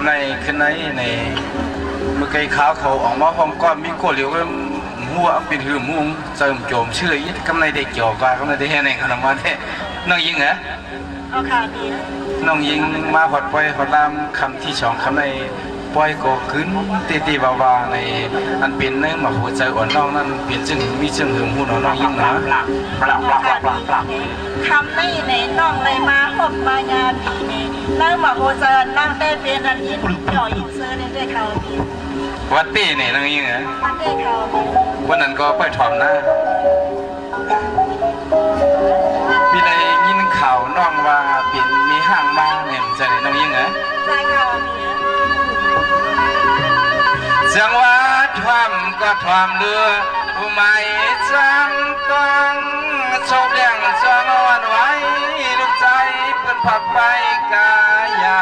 ในขึ้นในเมื่อไก่ขาวเขาออกมาห้องก้อนมีก้อนเหลียวก็หัวเป็นหืมมุงเจิมโจมชื่ออีกกำในได้เกี่ยวกับกำในได้แห่ในขนมวันเนี่ยน้องยิงเหรอเอาค่ะดีน้องยิงมาหอดปล่อยหอดลามคำที่สองคำในปล่อยก็ขึ้นตีบาวาในอันเป็นเนื้อมาหัวใจอ่อนน้องนั่นเปลี่ยนจึงมีจึงหืมหูน้องยิงนะคำในในน้องเลยมาหอบมางานปีนี้นั่งมาโฮเซนนั่งได้เป็นอันยินเจ่อยินเซอร์ได้เขาดีวัดเต้เนี่ยน้องยิงเหรอวัดเต้เขาวันนั้นก็ไปถอมนะพี่เลยยินข่าวน้องว่าเป็นมีห้างมาเนี่ยจะไหนน้องยิงเหรอใจเขาเสียงว่าทวามก็ทวามเรือผู้ไม่จำต้องโชคแดงจองวันไว้ลูกใจเพื่อนผักไปกายา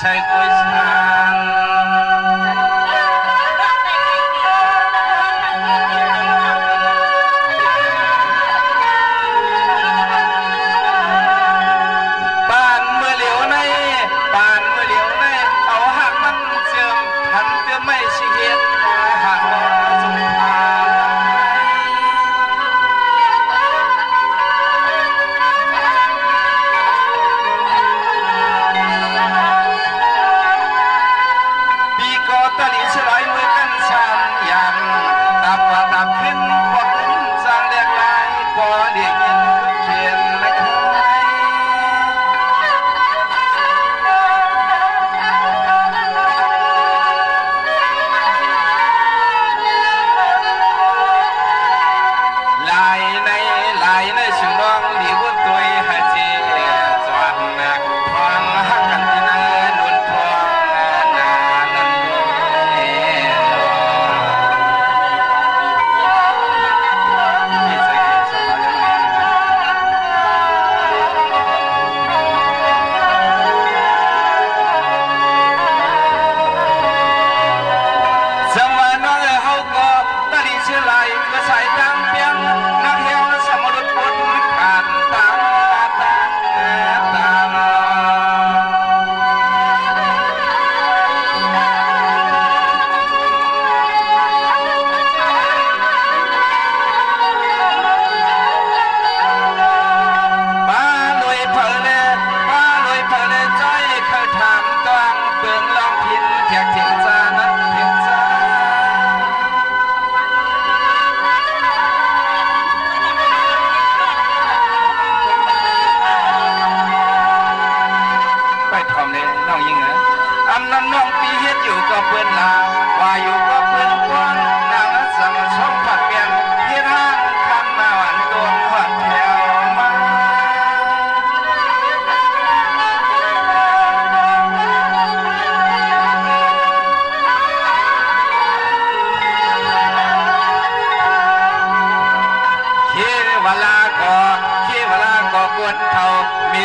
ใช่กุยช่างปานเมื่อเหลียวในปานเมื่อเหลียวในเอาหักมันเจิมทันเติมไม่ชิเห็นหักสุภา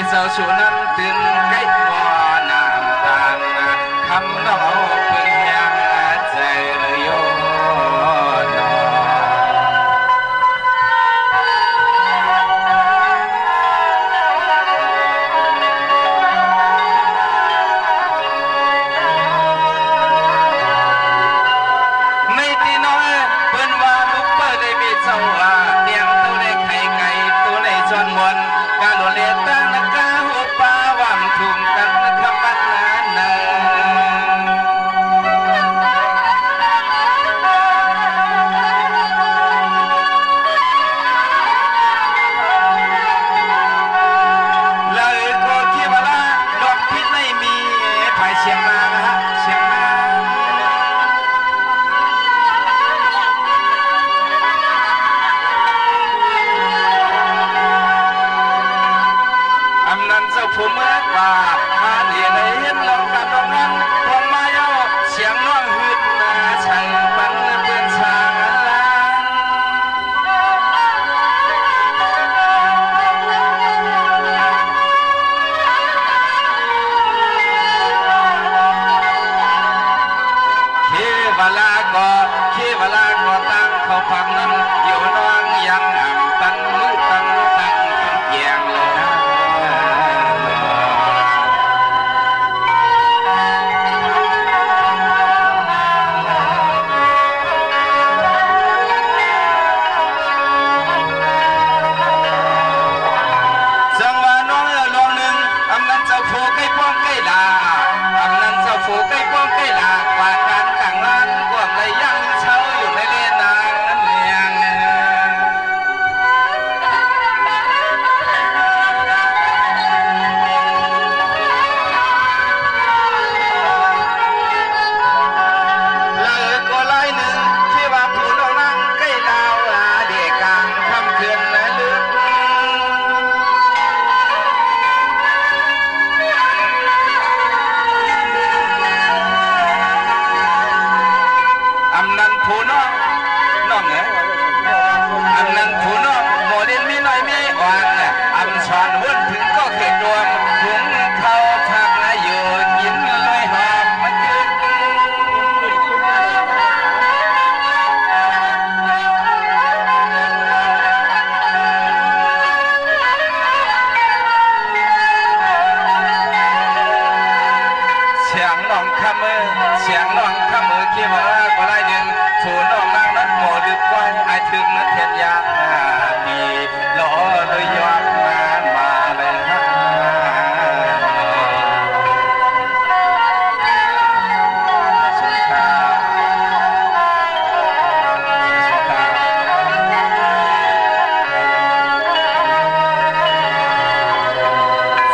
เจ้าชูนั้นตื่นใกล้วอนำตาคำเราเพื่อยังใจเลยโยนในที่น้อยเปิ้นว่าลูกเปิ้ลได้มีเจ้าว่าเตียงตัวในไข่ไก่ตัวในจอนมวนการหล่อเลี้ยงตั้งนักกาหัวปลาว่ำทุ่มกันคำบัดนานเลยก็ที่ว่าละดอกพิษไม่มีภายเชียงมานะฮะเชียงมาผู้เมื่อว่ามาเดียในเห็นลองกันลองนั้นพวงมาเย้าเสียงน้องหืดมาใช่ปันเพื่อนชางลาง เสียงน้องข้ามือเกี่ยวว่าก็ไล่หนึ่งถูน้องนางนั้นโง่ดึกไว้ไอถึงนั้นเทียนยางดีรอเลยยอดมาเลยฮะสุดท้าย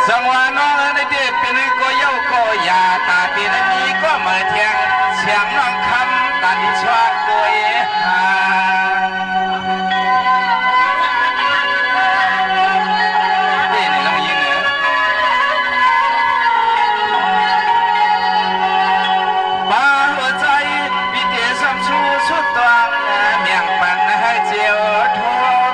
สังวานน้องในเด็กเป็นก็เย้าก็ยาตาปีนนี้ก็มาเทียงเสียงน้องคำตาดิชวดด้วยหาเด่นน้องยิงเหรอบ้าหัวใจปีเดียซ้ำชูชุดตัวเมียงปันให้เจียวทวง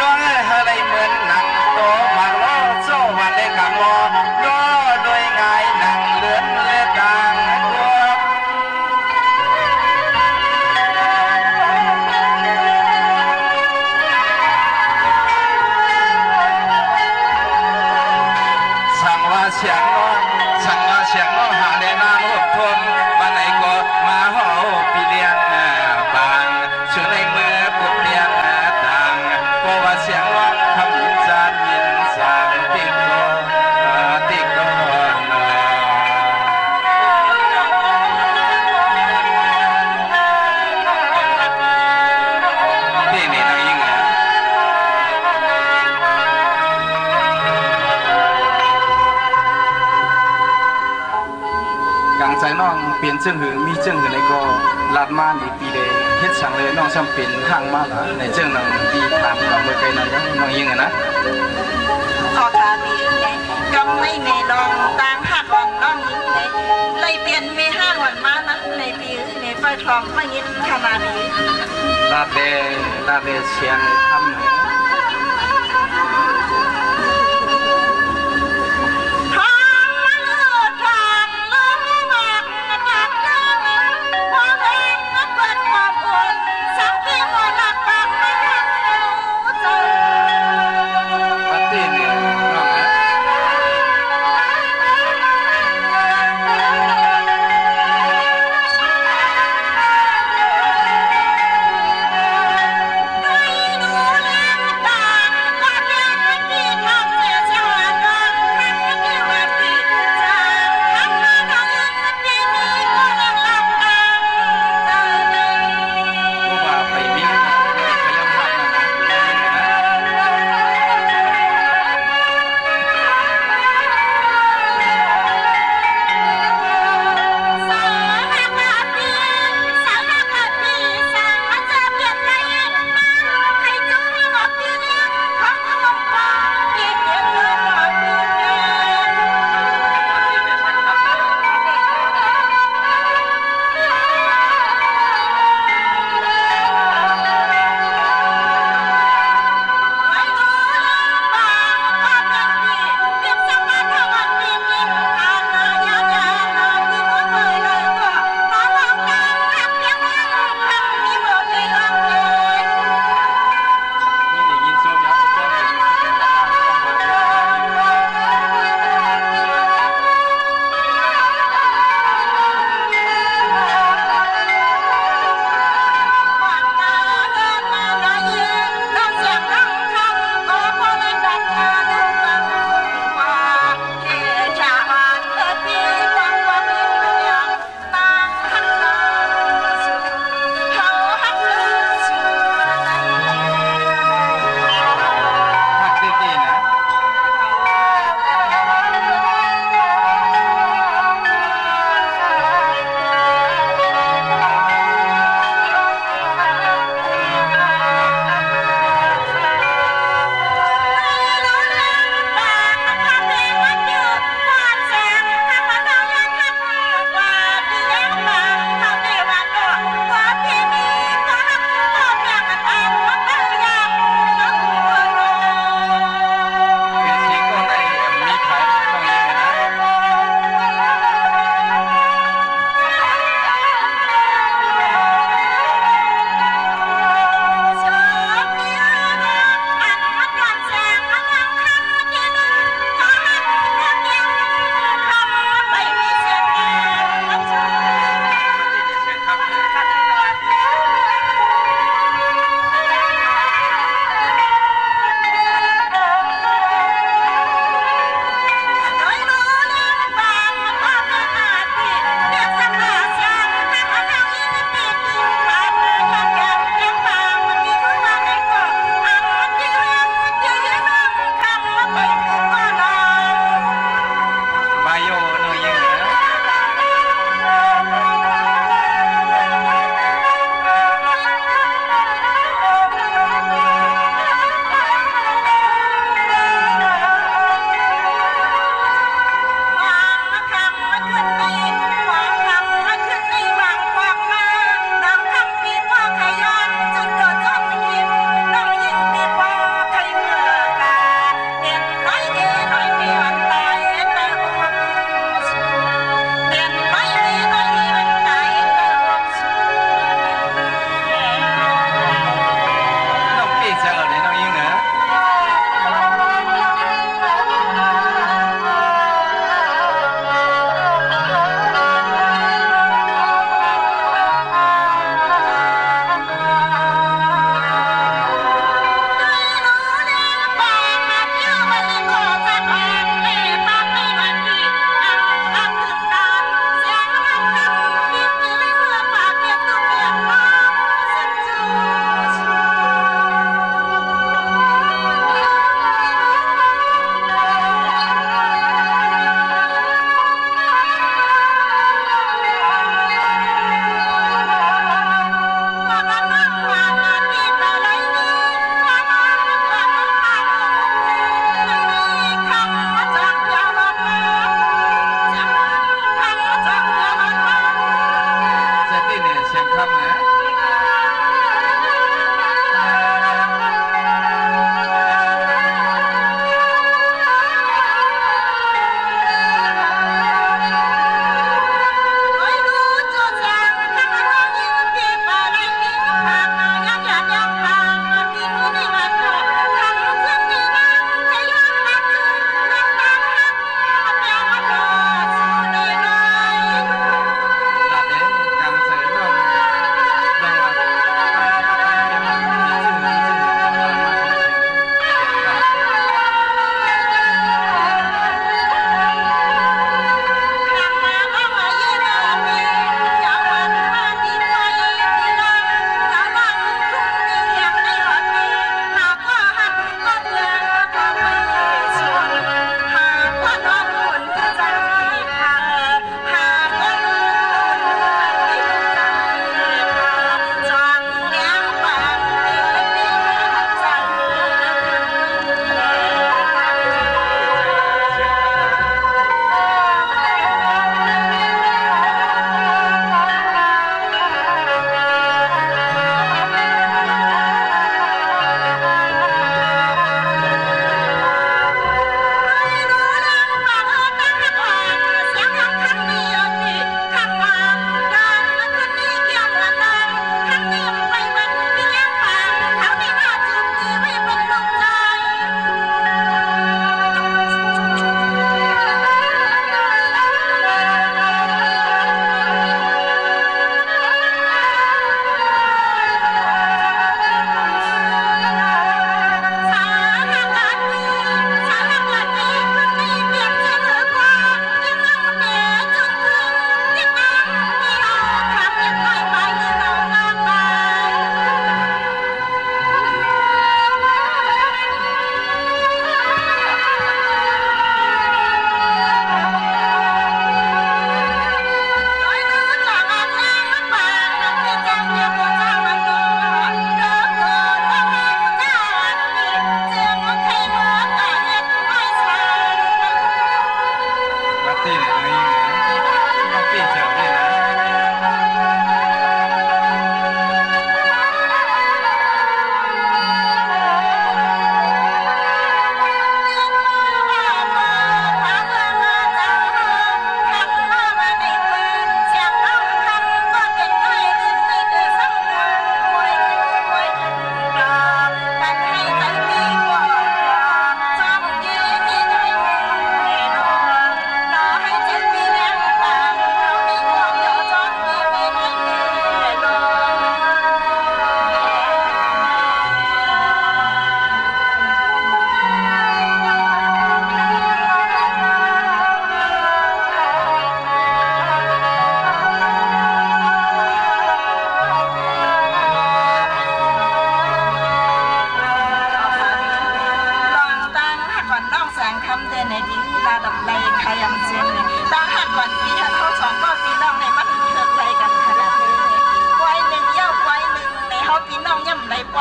น้องอะไรเหมือนหนังโตมาล้อโซ่วันเล็กกังวอล้อโดยง่ายหนังเลือนเลือดางตัว สั่งว่าเสียงน้องสั่งว่าเสียงน้องหาแลนางอดทนวันไหนก็มาหอปีเลี้ยงบางช่วยในมือปุบเลี้ยงต่างเพราะว่าเสียงน้องทำยินจานยินสั่งติ๊กโกติ๊กโกนี่นี่นางยิงกลางใจน้องเปลี่ยนเจิ้งหือมีเจิ้งหือในก็ลาดมาในปีเดเฮ็ดสั่งเลยน้องซ้ำเป็นห้างมาละในเจิ้งน้องดีถามน้องเมื่อไกลนั่นยังน้องยิงนะ ขอทานนี้เลยกำไม่เมลองต่างหักวันน้องยิ้มเลยเลยเปลี่ยนมีห้างวันมานั้นในปีในไฟทองไม่ยิ้มขนาดนี้ ลาเดเชียงทำไหน ทางมันเลือดทางเลือดมากจากเรื่องความเองก็เป็นความปวดสักที่ว่าหลักปากไม่ทันรู้ใจ ปาร์ตี้เนี่ยน้องนะ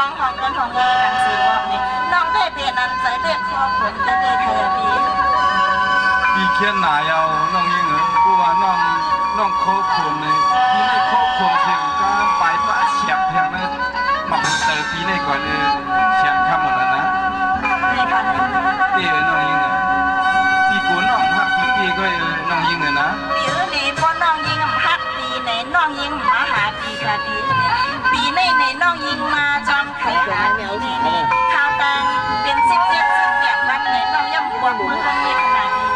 องของกันของยีหนังสือบอกนี่น้องได้เพียนนั้นใจเด็กคอผลจะได้เธอพี่ พี่เขียนหนาเอาน้องยิ่งเหรอกูว่าน้องโคคนเลยพี่ในโคคนเสียงก็ไปป้าเสียบเพียงนั้นมาเจอพี่ในก่อนเสียงคำหมดแล้วนะ ในค่ะ เดี๋ยวน้องยิ่งเหรอพี่กูน้องฮักพี่ก็น้องยิ่งเหรอนะ ปีนี้พอน้องยิงฮักปีไหนน้องยิงมาหาปีกะปีปีในน้องยิงมาจอมไข่หาปีนี่ข้าวตังเป็น10 วันไหนน้องย่ำบวกมือกันมีขนาดนี้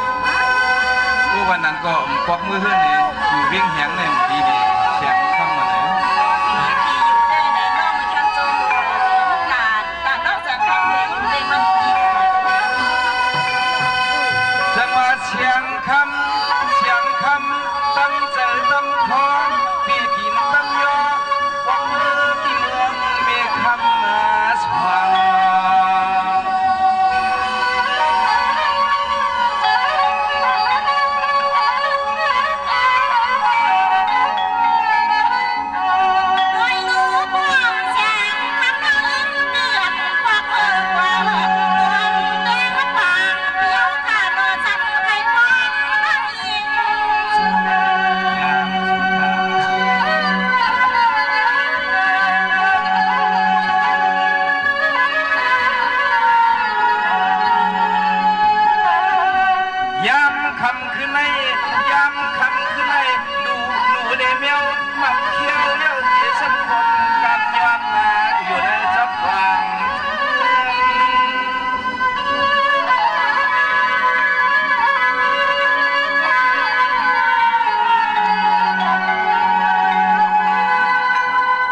กูวันนั้นก็ปอกมือเฮือนนี่อยู่เวียงแหงเนี่ยดีดีเสียงคำหมดเลย ปีอยู่ได้ไหนน้องมันช่างจนการนอกจากคำเพลงเพลงมันปีขนาดนี้ จังหวะเสียงคำตั้งใจตั้งคอพี่ถิ่นตั้งยอปอกมือที่เมืองเมียคำนาสว่าง ด้วยรู้ความแสงทำให้เดือดกว่าว่าความแดงปากเดียวขาดว่าสั่นใครมองทั้งยิง ยามคำขึ้นในยามคำขึ้นในหนูได้เมียวมันเขียวเลี้ยวที่สันคนกันย้อนนาอยู่ในจับวาง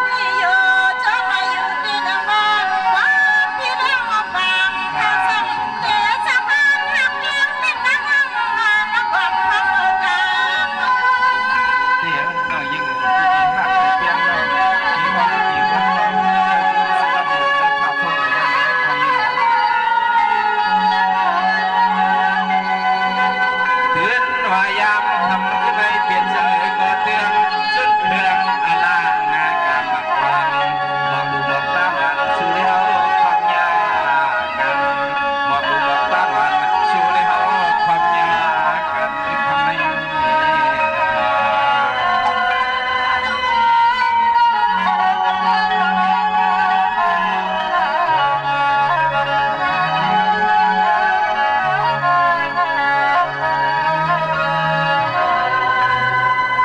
พี่อยู่จะมาอยู่ที่นั่งบ้านว่าพี่เลี้ยงมาฟังข้าสั่งเดี๋ยวจะมาหักเลี้ยงเป็นนักงานนักความพัฒนา เดี๋ยวน้องยิงที่มีหักเปลี่ยนเราที่ว่าที่ว่าสำหรับผมและข่าวพวกนี้น้องยิงเตือนว่ายามคำขึ้นในเปลี่ยนใจก็เตือนจนเครื่องอลางงานการบักวันมองดูบอกตาหวานสู่เลี้ยวความยากกันมองดูบอกตาหวานสู่เลี้ยวความยากกันในคำนี้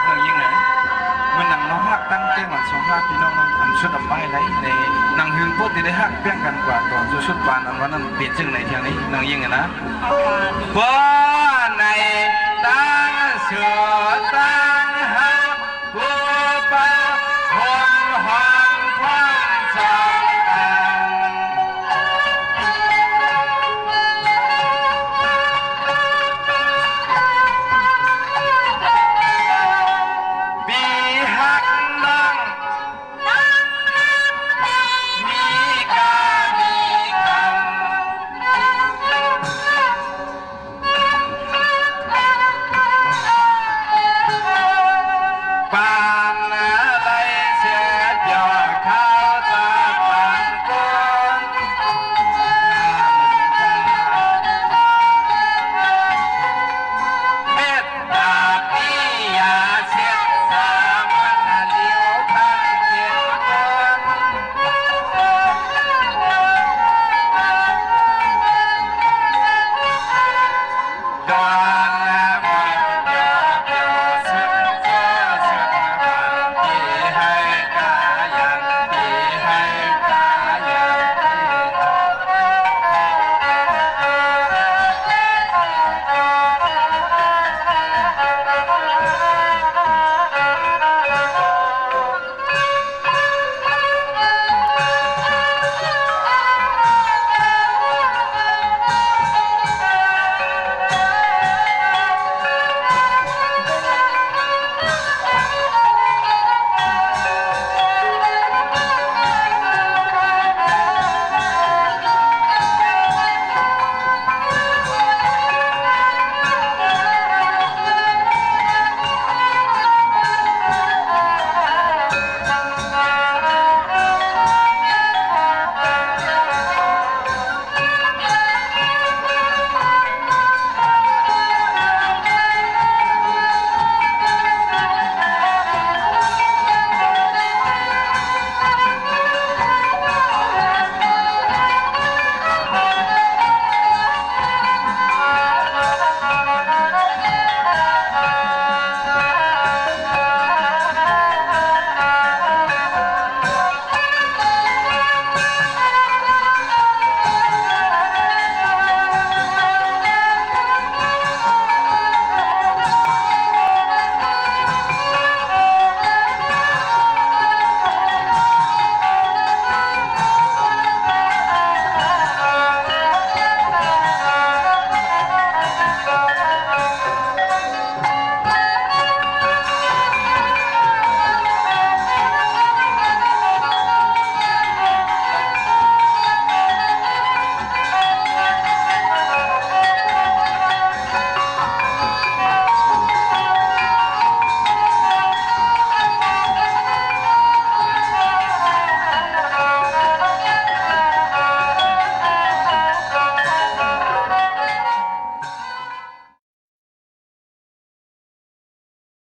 น้องยิ่งไงมันนังน้องฮักตั้งเต้หวันสองฮักพี่น้องอันสุดอันไปไหนในนังหึงพวกที่ได้ฮักเปี้ยงกันกว่าตอนสุดปานอันวันนั้นเปลี่ยนจึงในเที่ยงนี้น้องยิ่งไงนะบ่ในตั้งเสือตา